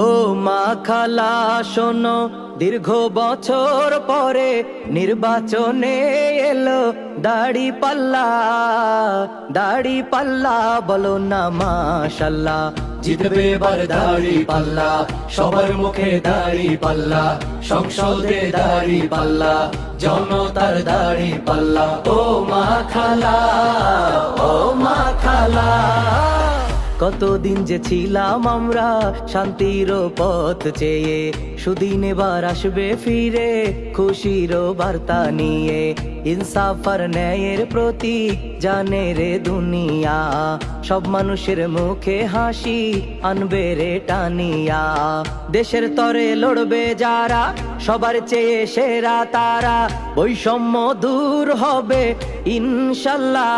ও মা খালা শোনো, দীর্ঘ বছর পরে নির্বাচনে এলো দাড়ি পাল্লা। দাড়ি পাল্লা বলো না মাশাল্লাহ, জিতবে এবার দাড়ি পাল্লা, সবার মুখে দাড়ি পাল্লা, সংসদে দাড়ি পাল্লা, জনতার দাড়ি পাল্লা। ও মা খালা, ও মা খালা। কতদিন যে ছিলাম আমরা শান্তির পথ চেয়ে, সুদিন এবার আসবে ফিরে খুশির বার্তা নিয়ে। ইনসাফ আর ন্যায়ের প্রতীক জানে রে দুনিয়া, সব মানুষের মুখে হাসি আনবে রে টানিয়া। দেশের তরে লড়বে যারা, সবার চেয়ে সেরা তারা, বৈষম্য দূর হবে ইনশাল্লাহ।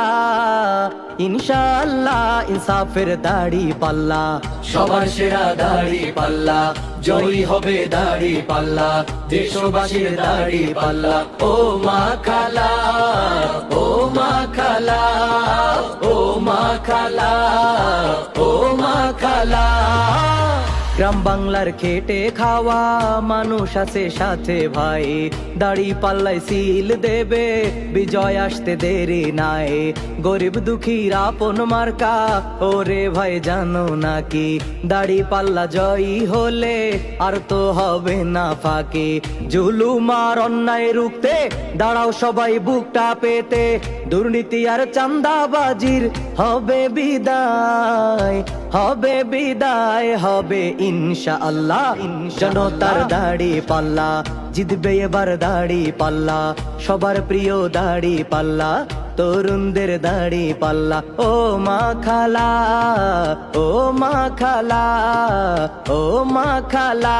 ইনশাআল্লাহ ইনসাফের দাড়ি পাল্লা, সবার সেরা দাড়ি পাল্লা, জয়ী হবে দাড়ি পাল্লা, দেশবাসীর দাড়ি পাল্লা। ও মা খালা, ও মা খালা, ও মা খালা, ও মা খালা। গ্রাম বাংলার খেটে খাওয়া মানুষ আছে সাথে ভাই, দাড়ি পাল্লাই সিল দেবে বিজয় আসতে দেরি নাই। গরিব দুঃখীর আপন মার্কা ওরে ভাই জানো নাকি, দাড়ি পাল্লা জয়ী হলে আর তো হবে না ফাঁকি। জুলুম আর অন্যায় রুখতে দাঁড়াও সবাই বুকটা পেতে, দুর্নীতি আর চাঁদাবাজির হবে বিদায়, হবে বিদায়, হবে ইনশাআল্লাহ। জনতার দাড়ি পাল্লা, জিতবে এবার দাড়ি পাল্লা, সবার প্রিয় দাড়ি পাল্লা, তরুণদের দাড়ি পাল্লা। ও মা খালা, ও মা খালা, ও মা খালা।